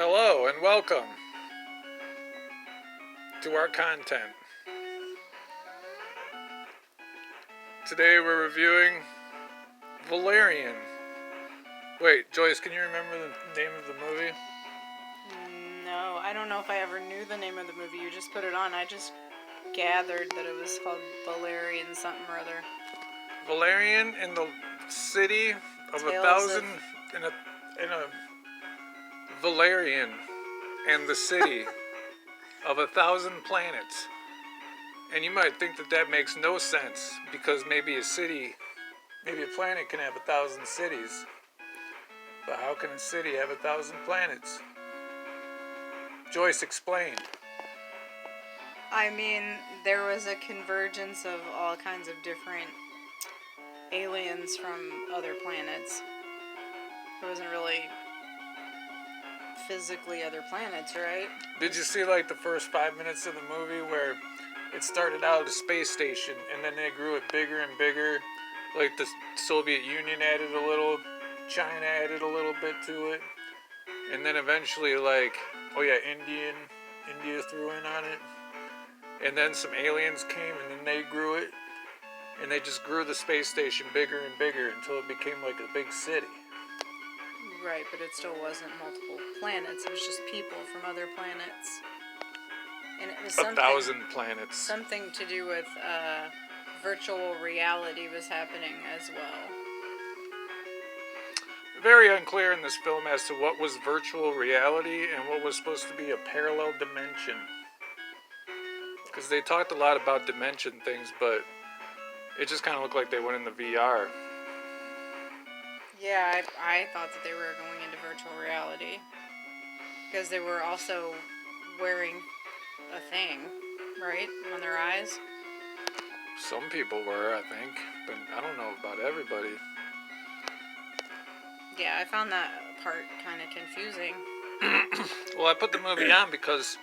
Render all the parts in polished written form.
Hello and welcome to our content. Today we're reviewing Valerian. Wait, Joyce, can you remember the name of the movie? No, I don't know if I ever knew the name of the movie. You just put it on. I just gathered that it was called Valerian something or other. Valerian in the city of in a Valerian and the city of 1,000 planets. And you might think that makes no sense because maybe a planet can have 1,000 cities. But how can a city have 1,000 planets? Joyce, explain. I mean, there was a convergence of all kinds of different aliens from other planets. It wasn't really physically other planets, right? Did you see like the first 5 minutes of the movie where it started out at a space station and then they grew it bigger and bigger? Like the Soviet Union added a little, China added a little bit to it, and then eventually India threw in on it, and then some aliens came and then they grew it, and they just grew the space station bigger and bigger until it became like a big city. Right, but it still wasn't multiple planets. It was just people from other planets. And it was 1,000 planets. Something to do with virtual reality was happening as well. Very unclear in this film as to what was virtual reality and what was supposed to be a parallel dimension. Because they talked a lot about dimension things, but it just kind of looked like they went into VR. Yeah, I thought that they were going into virtual reality. Because they were also wearing a thing, right, on their eyes. Some people were, I think, but I don't know about everybody. Yeah, I found that part kind of confusing. Well, I put the movie on because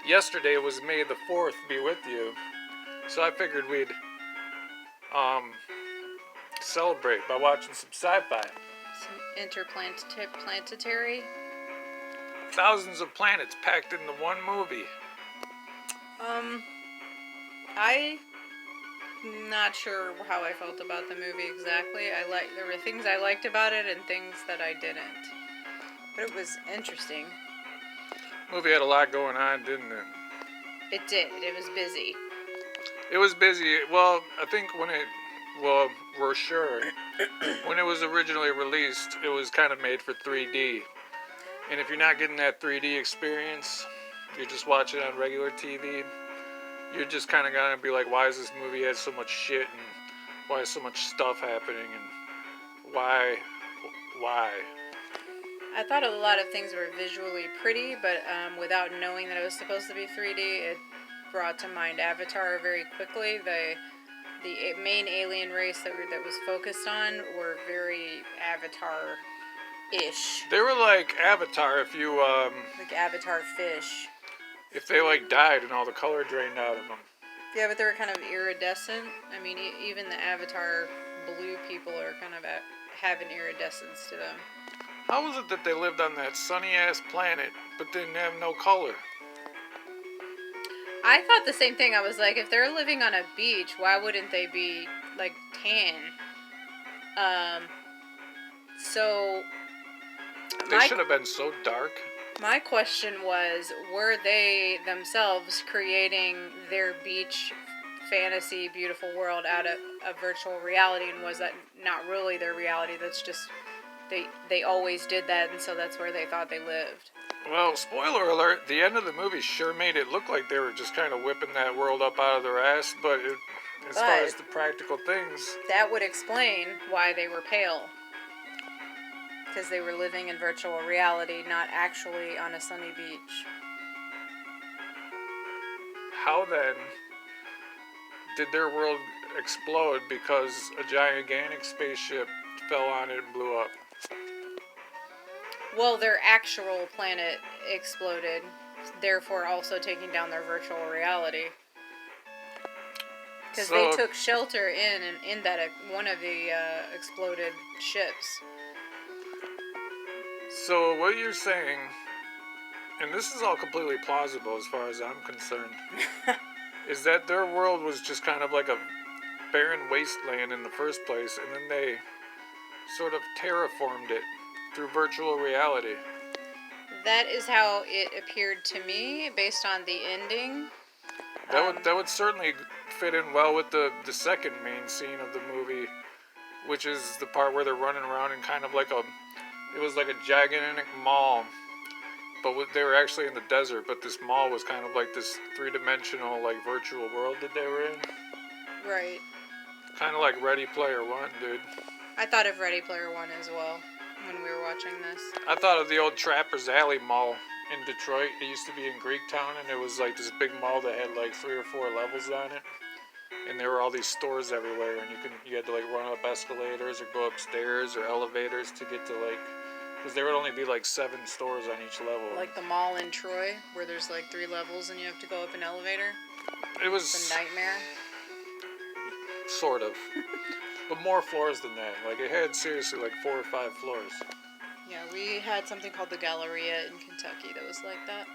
yesterday was May the 4th, be with you. So I figured we'd celebrate by watching some sci-fi. Some interplanetary. Thousands of planets packed into one movie. I'm not sure how I felt about the movie exactly. There were things I liked about it and things that I didn't. But it was interesting. The movie had a lot going on, didn't it? It did. It was busy. It was busy. Well, I think we're sure. When it was originally released, it was kind of made for 3D. And if you're not getting that 3D experience, you're just watching it on regular TV, you're just kind of going to be like, why is this movie had so much shit, and why is so much stuff happening, and why? I thought a lot of things were visually pretty, but without knowing that it was supposed to be 3D, it brought to mind Avatar very quickly. The main alien race that was focused on were very Avatar-ish. They were like Avatar if you like Avatar fish. If they like died and all the color drained out of them. Yeah, but they were kind of iridescent. I mean, even the Avatar blue people are kind of have an iridescence to them. How was it that they lived on that sunny-ass planet but didn't have no color? I thought the same thing. I was like, if they're living on a beach, why wouldn't they be, like, tan? They should have been so dark. My question was, were they themselves creating their beach fantasy beautiful world out of a virtual reality, and was that not really their reality? That's just they always did that, and so that's where they thought they lived. Well, spoiler alert, the end of the movie sure made it look like they were just kind of whipping that world up out of their ass, but as far as the practical things, that would explain why they were pale. Because they were living in virtual reality, not actually on a sunny beach. How then did their world explode because a gigantic spaceship fell on it and blew up? Well, their actual planet exploded, therefore also taking down their virtual reality. Because they took shelter in that one of the exploded ships. So what you're saying and this is all completely plausible as far as I'm concerned, is that their world was just kind of like a barren wasteland in the first place, and then they sort of terraformed it through virtual reality. That is how it appeared to me, based on the ending. That would certainly fit in well with the second main scene of the movie, which is the part where they're running around in kind of like it was like a gigantic mall, but they were actually in the desert, but this mall was kind of like this three-dimensional, like, virtual world that they were in. Right. Kind of like Ready Player One, dude. I thought of Ready Player One as well when we were watching this. I thought of the old Trapper's Alley Mall in Detroit. It used to be in Greektown, and it was like this big mall that had like 3 or 4 levels on it. And there were all these stores everywhere, and you had to like run up escalators or go upstairs or elevators to get to like, because there would only be like 7 stores on each level. Like the mall in Troy, where there's like 3 levels and you have to go up an elevator. It was It's a nightmare. Sort of. But more floors than that. Like, it had seriously like 4 or 5 floors. Yeah, we had something called the Galleria in Kentucky that was like that.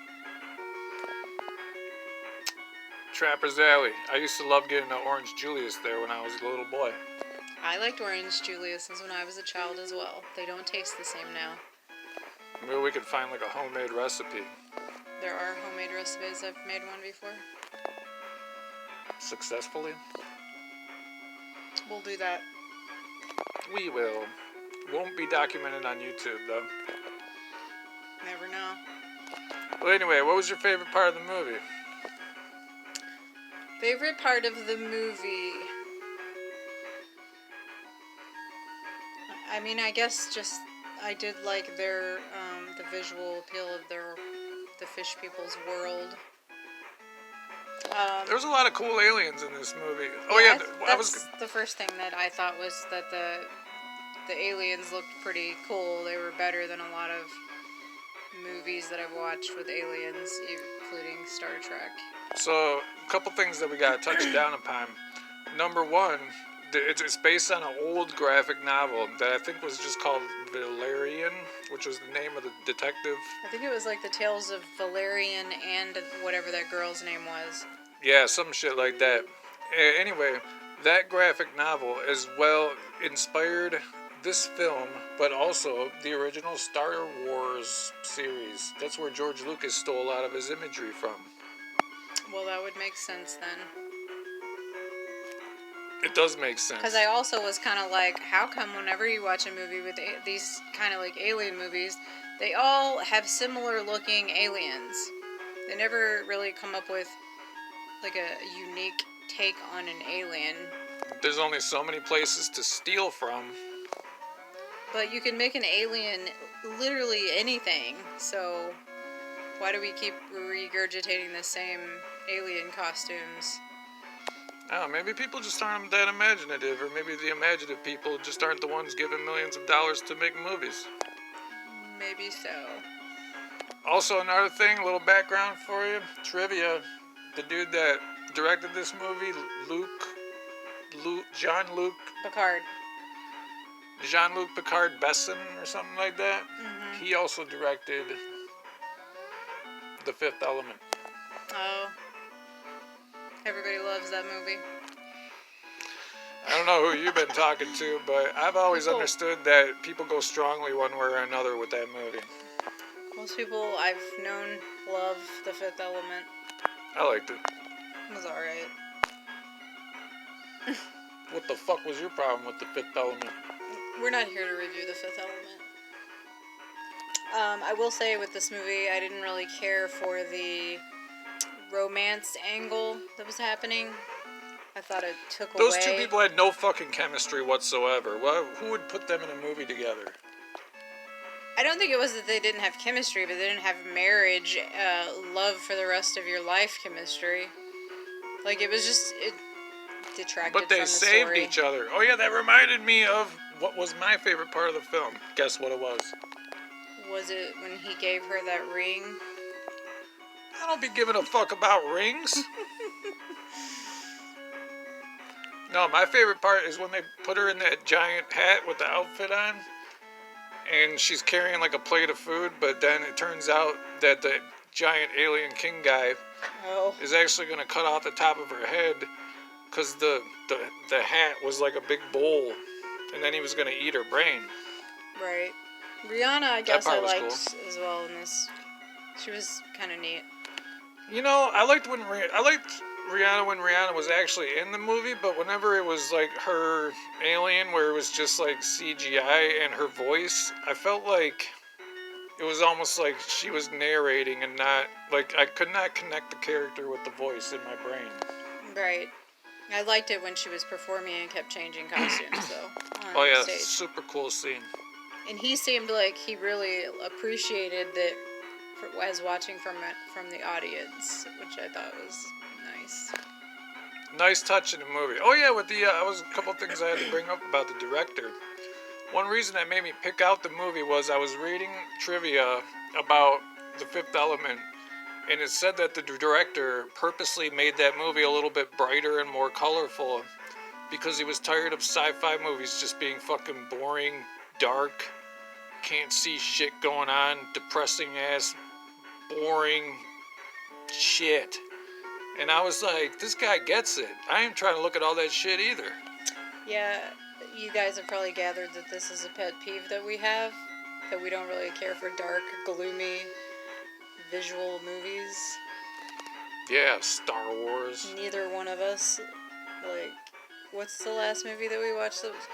Trapper's Alley. I used to love getting an Orange Julius there when I was a little boy. I liked Orange Julius's when I was a child as well. They don't taste the same now. Maybe we could find like a homemade recipe. There are homemade recipes. I've made one before. Successfully? We'll do that. We will. Won't be documented on YouTube, though. Never know. Well, anyway, what was your favorite part of the movie? Favorite part of the movie? I mean, I guess just I did like their the visual appeal of the fish people's world. There was a lot of cool aliens in this movie. Oh yeah, that's the first thing that I thought was that the aliens looked pretty cool. They were better than a lot of movies that I've watched with aliens, including Star Trek. So, a couple things that we got to touch down upon. Number one, it's based on an old graphic novel that I think was just called Valerian, which was the name of the detective. I think it was like the Tales of Valerian and whatever that girl's name was. Yeah, some shit like that. Anyway, that graphic novel as well inspired this film, but also the original Star Wars series. That's where George Lucas stole a lot of his imagery from. Well, that would make sense then. It does make sense. Because I also was kind of like, how come whenever you watch a movie with these kind of like alien movies, they all have similar looking aliens? They never really come up with like a unique take on an alien. There's only so many places to steal from. But you can make an alien literally anything, so why do we keep regurgitating the same alien costumes? Oh, maybe people just aren't that imaginative, or maybe the imaginative people just aren't the ones given millions of dollars to make movies. Maybe so. Also, another thing, a little background for you, trivia. The dude that directed this movie, Jean-Luc Picard Besson, or something like that. Mm-hmm. He also directed The Fifth Element. Oh. Everybody loves that movie. I don't know who you've been talking to, but I've always understood that people go strongly one way or another with that movie. Most people I've known love The Fifth Element. I liked it. It was alright. What the fuck was your problem with The Fifth Element? We're not here to review The Fifth Element. I will say with this movie, I didn't really care for the romance angle that was happening. I thought it took away. Those two people had no fucking chemistry whatsoever. Who would put them in a movie together? I don't think it was that they didn't have chemistry, but they didn't have marriage, love for the rest of your life chemistry. Like, it was just, it detracted from the story. But they saved each other. Oh yeah, that reminded me of what was my favorite part of the film. Guess what it was? Was it when he gave her that ring? I don't be giving a fuck about rings. No, my favorite part is when they put her in that giant hat with the outfit on, and she's carrying like a plate of food, but then it turns out that giant alien king guy Oh. is actually going to cut off the top of her head because the hat was like a big bowl, and then he was going to eat her brain. Right. Rihanna, I That guess I part was liked cool. as well in this. She was kind of neat. You know, I liked Rihanna when Rihanna was actually in the movie, but whenever it was like her alien, where it was just like CGI and her voice, I felt like it was almost like she was narrating and not like I could not connect the character with the voice in my brain. Right. I liked it when she was performing and kept changing costumes, though, Oh on yeah, stage. super cool scene. And he seemed like he really appreciated that as watching from the audience, which I thought was nice. Nice touch in the movie. Oh yeah, with the I was a couple things I had to bring up about the director. One reason that made me pick out the movie was I was reading trivia about The Fifth Element, and it said that the director purposely made that movie a little bit brighter and more colorful because he was tired of sci-fi movies just being fucking boring, dark, can't see shit going on, depressing ass, boring shit. And I was like, this guy gets it. I ain't trying to look at all that shit either. Yeah, you guys have probably gathered that this is a pet peeve that we have, that we don't really care for dark, gloomy, visual movies. Yeah, Star Wars. Neither one of us, like, what's the last movie that we watched that was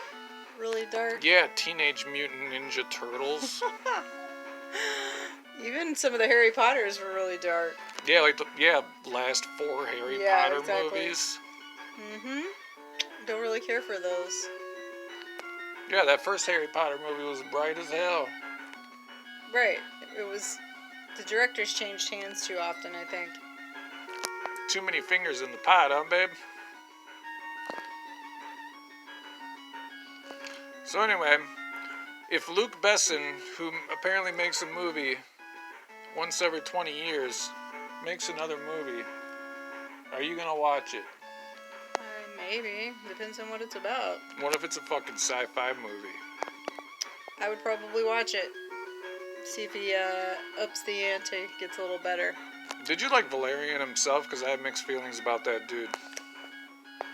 really dark? Yeah, Teenage Mutant Ninja Turtles. Even some of the Harry Potters were really dark. Yeah, like the last 4 Harry Potter movies. Mm-hmm. Don't really care for those. Yeah, that first Harry Potter movie was bright as hell. Right. It was... The directors changed hands too often, I think. Too many fingers in the pot, huh, babe? So anyway, if Luc Besson, who apparently makes a movie once every 20 years, makes another movie, are you gonna watch it? Maybe. Depends on what it's about. What if it's a fucking sci-fi movie? I would probably watch it. See if he ups the ante, gets a little better. Did you like Valerian himself? Because I have mixed feelings about that dude.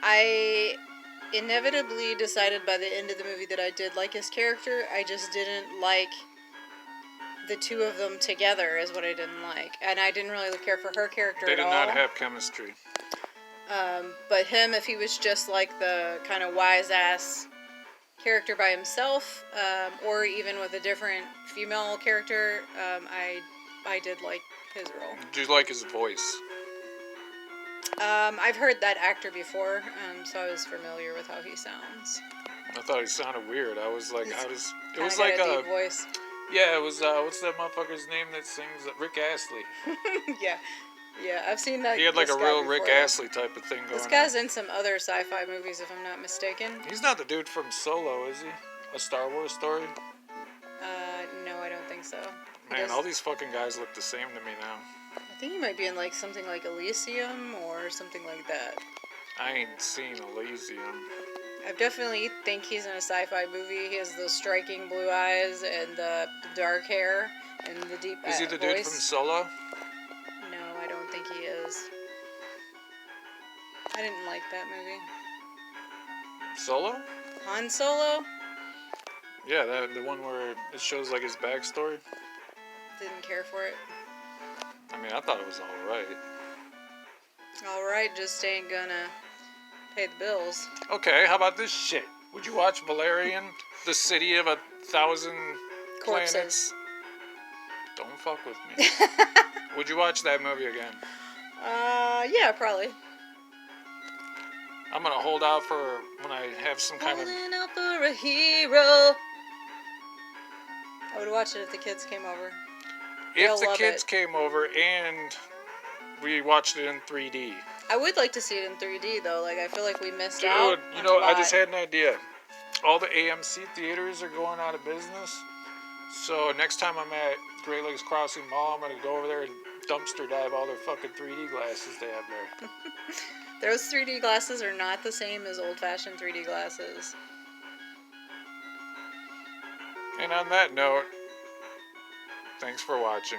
I inevitably decided by the end of the movie that I did like his character. I just didn't like the two of them together is what I didn't like. And I didn't really care for her character They at all. did not have chemistry. But him, if he was just like the kind of wise-ass character by himself, or even with a different female character, I did like his role. Did you like his voice? I've heard that actor before, so I was familiar with how he sounds. I thought he sounded weird. I was like, how does... It was Kinda like got a... deep voice. Yeah, it was, what's that motherfucker's name that sings? Rick Astley. Yeah, I've seen that. He had like a real before, Rick Astley type of thing going on. This guy's in some other sci-fi movies, if I'm not mistaken. He's not the dude from Solo, is he? A Star Wars story? No, I don't think so. Man, all these fucking guys look the same to me now. I think he might be in like something like Elysium or something like that. I ain't seen Elysium. I definitely think he's in a sci-fi movie. He has those striking blue eyes and the dark hair and the deep voice. Is he the dude from Solo? No, I don't think he is. I didn't like that movie. Solo? Han Solo? Yeah, the one where it shows like his backstory. Didn't care for it. I mean, I thought it was alright. Alright, just ain't gonna pay the bills. Okay, how about this shit? Would you watch Valerian, the city of 1,000 Corpses. planets? Don't fuck with me. Would you watch that movie again? Yeah, probably. I'm gonna hold out for when I have some kind of... Holding out for a hero. I would watch it if the kids came over. If the kids came over and we watched it in 3D. I would like to see it in 3D though. Like I feel like we missed Dude, out. you know, I just had an idea. All the AMC theaters are going out of business. So next time I'm at Great Lakes Crossing Mall, I'm gonna go over there and dumpster dive all their fucking 3D glasses they have there. Those 3D glasses are not the same as old-fashioned 3D glasses. And on that note, thanks for watching.